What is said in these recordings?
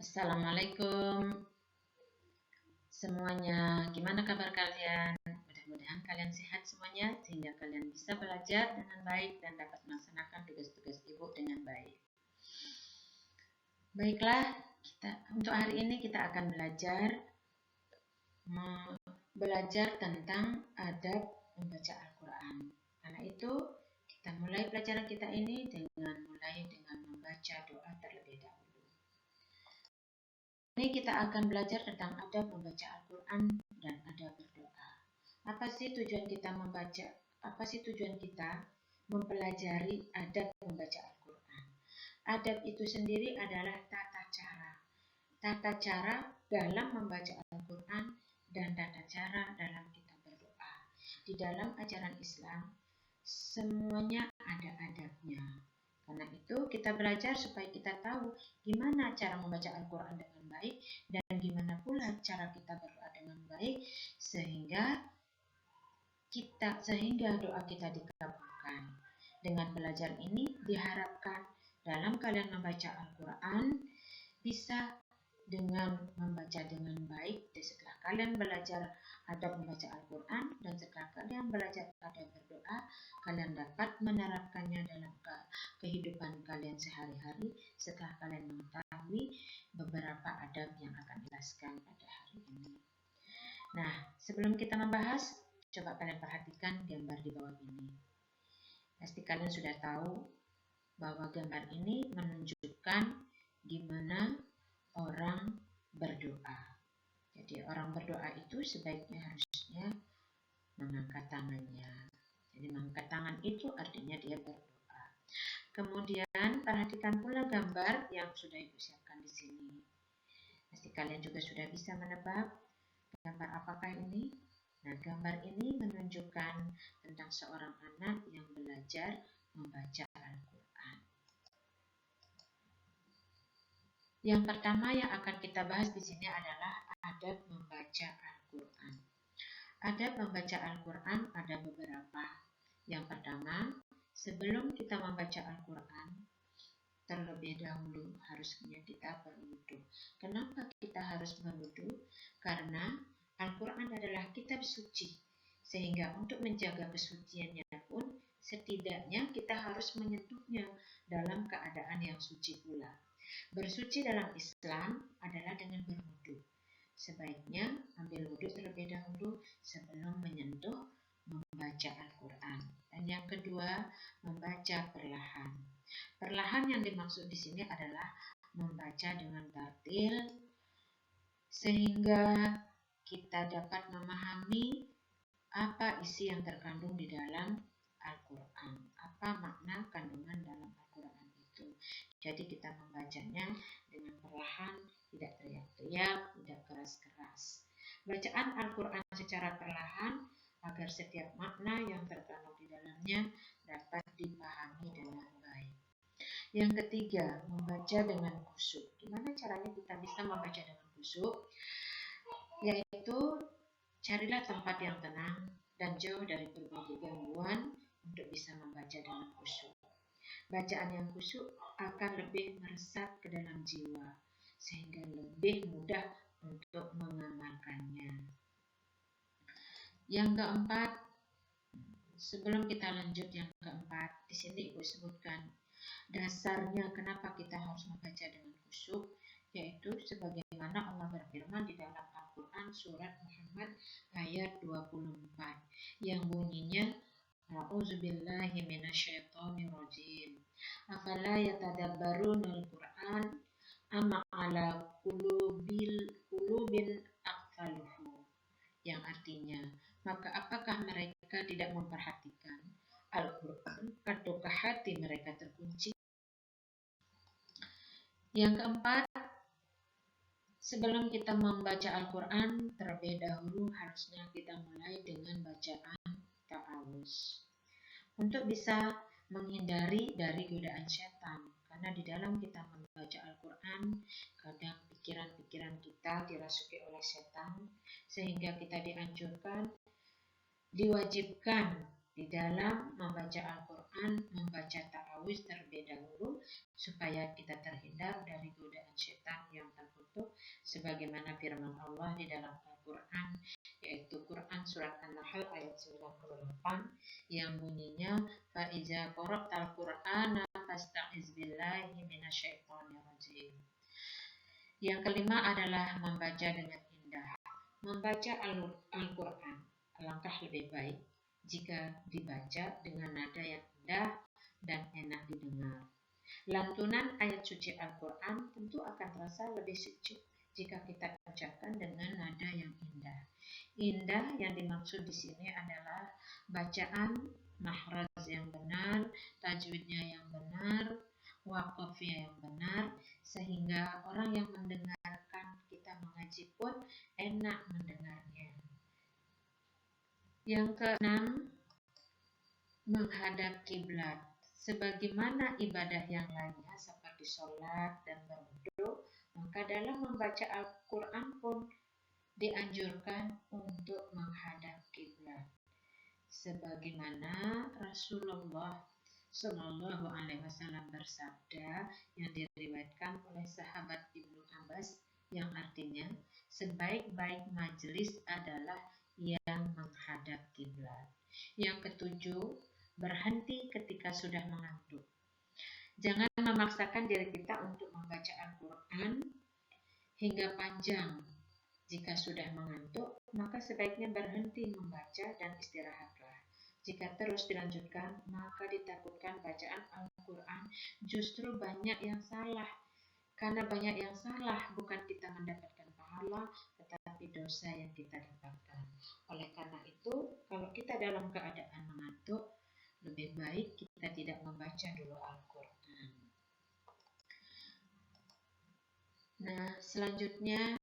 Assalamualaikum semuanya, gimana kabar kalian? Mudah-mudahan kalian sehat semuanya sehingga kalian bisa belajar dengan baik dan dapat melaksanakan tugas-tugas ibu dengan baik. Baiklah, untuk hari ini kita akan belajar tentang adab membaca Al-Quran. Karena itu kita mulai pelajaran kita ini dengan membaca doa terlebih dahulu. Ini kita akan belajar tentang adab membaca Al-Quran dan adab berdoa. Apa sih tujuan kita mempelajari adab membaca Al-Quran? Adab itu sendiri adalah tata cara dalam membaca Al-Quran dan tata cara dalam kita berdoa. Di dalam ajaran Islam, semuanya ada adabnya. Karena itu kita belajar supaya kita tahu gimana cara membaca Al-Quran dengan baik dan gimana pula cara kita berdoa dengan baik sehingga doa kita dikabulkan. Dengan belajar ini diharapkan dalam kalian membaca Al-Quran bisa dengan membaca dengan baik. Dan setelah kalian belajar adab membaca Al-Quran dan setelah kalian belajar adab berdoa, kalian dapat menerapkannya dalam kehidupan kalian sehari-hari setelah kalian mengetahui beberapa adab yang akan dijelaskan pada hari ini. Nah, sebelum kita membahas, coba kalian perhatikan gambar di bawah ini. Pasti kalian sudah tahu bahwa gambar ini menunjukkan gimana orang berdoa. Jadi orang berdoa itu sebaiknya harusnya mengangkat tangannya. Jadi mengangkat tangan itu artinya dia berdoa. Kemudian perhatikan pula gambar yang sudah ibu siapkan di sini. Pasti kalian juga sudah bisa menebak gambar apakah ini? Nah, gambar ini menunjukkan tentang seorang anak yang belajar membaca Al-Quran. Yang pertama yang akan kita bahas di sini adalah adab membaca Al-Quran. Adab membaca Al-Quran ada beberapa. Yang pertama, sebelum kita membaca Al-Quran, terlebih dahulu harusnya kita berwudu. Kenapa kita harus berwudu? Karena Al-Quran adalah kitab suci. Sehingga untuk menjaga kesuciannya pun, setidaknya kita harus menyentuhnya dalam keadaan yang suci pula. Bersuci dalam Islam adalah dengan berwudu. Sebaiknya ambil wudu terlebih dahulu sebelum menyentuh membaca Al-Quran. Dan yang kedua, membaca perlahan. Perlahan yang dimaksud di sini adalah membaca dengan tartil sehingga kita dapat memahami apa isi yang terkandung di dalam Al-Quran, apa makna kandungan dalam Al-Quran itu. Jadi kita membacanya dengan perlahan, tidak teriak-teriak, tidak keras-keras. Bacaan Al-Quran secara perlahan agar setiap makna yang terkandung di dalamnya dapat dipahami dengan baik. Yang ketiga, membaca dengan khusyuk. Gimana caranya kita bisa membaca dengan khusyuk? Yaitu carilah tempat yang tenang dan jauh dari berbagai gangguan untuk bisa membaca dengan khusyuk. Bacaan yang khusyuk akan lebih meresap ke dalam jiwa sehingga lebih mudah untuk mengamalkannya. Yang keempat, sebelum kita lanjut yang keempat, di sini ibu sebutkan dasarnya kenapa kita harus membaca dengan khusyuk, yaitu sebagaimana Allah berfirman di dalam Al-Quran surat Muhammad ayat 24 yang bunyinya A'udzubillahi minasyaitonirrajim. Afala yatadabbarunal Qur'an amma ala qulubin aqfaluhu, yang artinya, maka apakah mereka tidak memperhatikan Al-Quran ataukah hati mereka terkunci? Yang keempat, sebelum kita membaca Al-Quran, terlebih dahulu harusnya kita mulai dengan bacaan ta'awuz. Untuk bisa menghindari dari godaan setan. Karena di dalam kita membaca Al-Quran, kadang pikiran-pikiran kita dirasuki oleh setan, sehingga kita diwajibkan di dalam membaca Al-Quran, membaca ta'awuz terlebih dahulu supaya kita terhindar dari godaan setan yang terkutuk sebagaimana firman Allah di dalam Al-Quran, yaitu Quran Surat An-Nahl ayat 98 yang bunyinya Fa'iza qara'tal Qur'ana fasta'iz billahi minasyaitonir rajim. Yang kelima adalah membaca dengan indah. Membaca Al-Quran alangkah lebih baik jika dibaca dengan nada yang indah dan enak didengar. Lantunan ayat suci Al-Quran tentu akan terasa lebih sejuk jika kita ucapkan dengan nada yang indah. Indah yang dimaksud di sini adalah bacaan makhraj yang benar, tajwidnya yang benar, waqafnya yang benar, sehingga orang yang mendengarkan kita mengaji pun enak mendengarnya. Yang keenam, menghadap kiblat. Sebagaimana ibadah yang lainnya seperti sholat dan berwudu, maka dalam membaca Al-Quran pun dianjurkan untuk menghadap kiblat. Sebagaimana Rasulullah Shallallahu Alaihi Wasallam bersabda yang diriwayatkan oleh sahabat Ibnu Abbas, yang artinya sebaik-baik majelis adalah yang menghadap kiblat. Yang ketujuh, berhenti ketika sudah mengantuk. Jangan memaksakan diri kita untuk membaca Al-Quran hingga panjang. Jika sudah mengantuk, maka sebaiknya berhenti membaca dan istirahatlah. Jika terus dilanjutkan, maka ditakutkan bacaan Al-Quran justru banyak yang salah. Karena banyak yang salah, bukan kita mendapatkan pahala, tetapi dosa yang kita dapatkan. Oleh karena itu, kalau kita dalam keadaan mengantuk, lebih baik kita tidak membaca dulu Al-Quran. Nah, selanjutnya,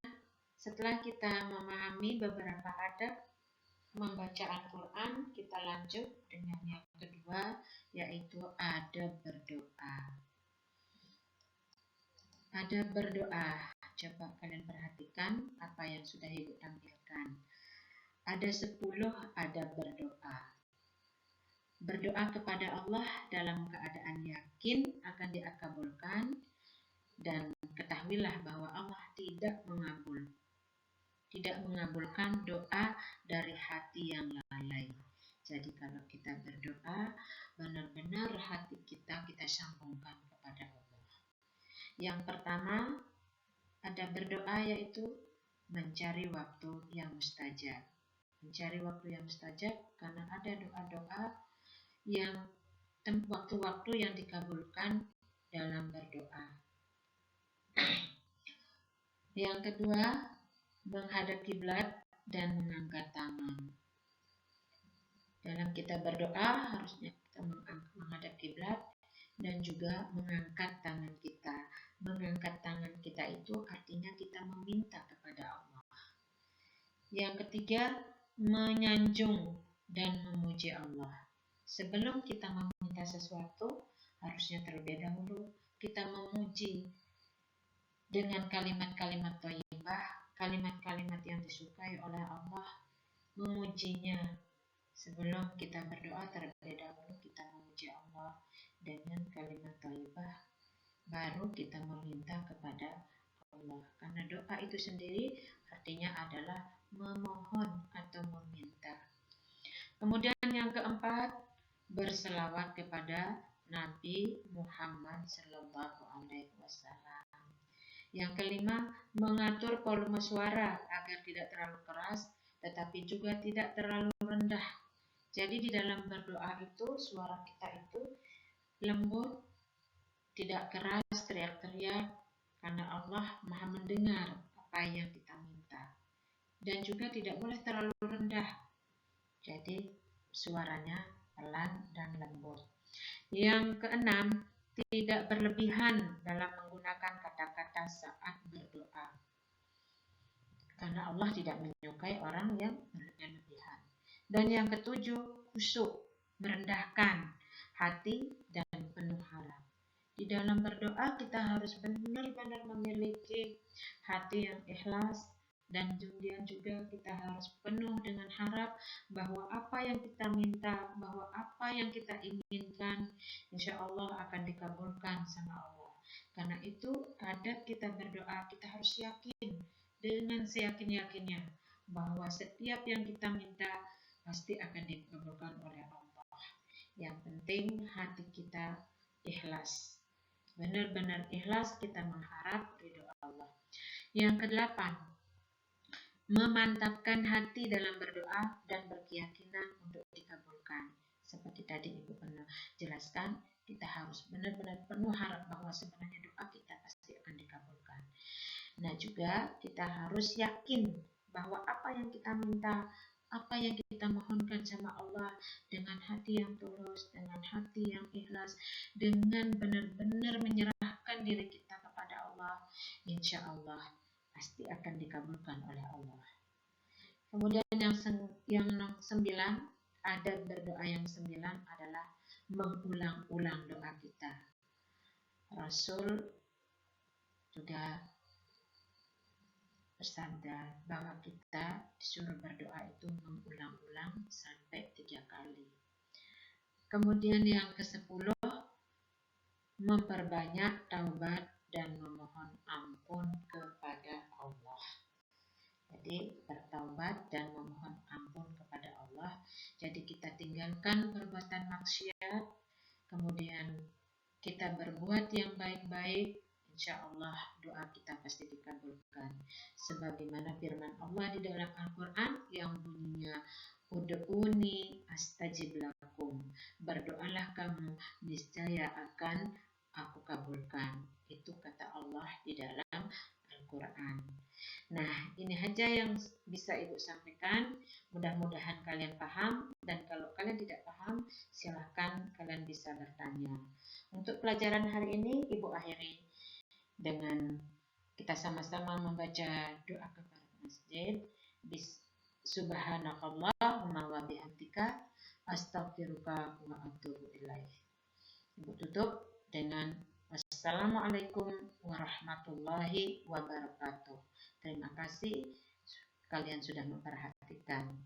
setelah kita memahami beberapa adab membaca Al-Quran, kita lanjut dengan yang kedua, yaitu adab berdoa. Adab berdoa. Coba kalian perhatikan apa yang sudah Ibu tampilkan. Ada 10 adab berdoa. Berdoa kepada Allah dalam keadaan yakin akan dikabulkan, dan ketahuilah bahwa Allah tidak mengabulkan doa dari hati yang lalai. Jadi kalau kita berdoa, benar-benar hati kita sambungkan kepada Allah. Yang pertama, adab berdoa yaitu mencari waktu yang mustajab. Mencari waktu yang mustajab karena ada doa-doa yang waktu-waktu yang dikabulkan dalam berdoa. Yang kedua, menghadap kiblat dan mengangkat tangan. Dalam kita berdoa harusnya kita menghadap kiblat dan juga mengangkat tangan kita. Mengangkat tangan kita itu artinya kita meminta kepada Allah. Yang ketiga, menyanjung dan memuji Allah. Sebelum kita meminta sesuatu, harusnya terlebih dahulu kita memuji dengan kalimat-kalimat thayyibah, kalimat-kalimat yang disukai oleh Allah, memujinya. Sebelum kita berdoa, terlebih dahulu kita memuji Allah dengan kalimat thayyibah, baru kita meminta kepada Allah. Karena doa itu sendiri artinya adalah memohon atau meminta. Kemudian yang keempat, berselawat kepada Nabi Muhammad Sallallahu Alaihi Wasallam. Yang kelima, mengatur volume suara agar tidak terlalu keras, tetapi juga tidak terlalu rendah. Jadi di dalam berdoa itu, suara kita itu lembut, tidak keras, teriak-teriak, karena Allah Maha mendengar apa yang kita minta. Dan juga tidak boleh terlalu rendah. Jadi suaranya pelan dan lembut. Yang keenam, tidak berlebihan dalam menggunakan kata-kata saat berdoa. Karena Allah tidak menyukai orang yang berlebihan. Dan yang ketujuh, khusyuk, merendahkan hati dan penuh harap. Di dalam berdoa kita harus benar-benar memiliki hati yang ikhlas, dan kemudian juga kita harus penuh dengan harap bahwa apa yang kita minta, bahwa apa yang kita inginkan, insya Allah akan dikabulkan sama Allah. Karena itu adab kita berdoa, kita harus yakin dengan seyakin-yakinnya bahwa setiap yang kita minta pasti akan dikabulkan oleh Allah. Yang penting hati kita ikhlas. Benar-benar ikhlas kita mengharap ridho Allah. Yang kedelapan, memantapkan hati dalam berdoa dan berkeyakinan untuk dikabulkan. Seperti tadi Ibu pernah jelaskan, kita harus benar-benar penuh harap bahwa sebenarnya doa kita pasti akan dikabulkan. Nah juga kita harus yakin bahwa apa yang kita minta, apa yang kita mohonkan sama Allah dengan hati yang tulus, dengan hati yang ikhlas, dengan benar-benar menyerahkan diri kita kepada Allah, insya Allah pasti akan dikabulkan oleh Allah. Kemudian yang 9, adab berdoa yang 9 adalah mengulang-ulang doa kita. Rasul juga bersabda bahwa kita disuruh berdoa itu mengulang-ulang sampai 3 kali. Kemudian yang ke-10, memperbanyak taubat dan memohon ampun kepada Allah. Jadi bertaubat dan memohon ampun kepada Allah. Jadi kita tinggalkan perbuatan maksiat, kemudian kita berbuat yang baik-baik, insya Allah doa kita pasti dikabulkan. Sebagaimana firman Allah di dalam Al-Quran yang bunyinya, Ud'uni astajib lakum. Berdoalah kamu, niscaya akan aku kabulkan. Itu kata Allah di dalam Al-Quran. Nah, ini aja yang bisa Ibu sampaikan. Mudah-mudahan kalian paham, dan kalau kalian tidak paham, silahkan kalian bisa bertanya. Untuk pelajaran hari ini, Ibu akhiri dengan kita sama-sama membaca doa kepada masjid. Subhanakallahumma wa bihamdika astaghfiruka wa atubu ilaih. Ibu tutup dengan wassalamualaikum warahmatullahi wabarakatuh. Terima kasih kalian sudah memperhatikan.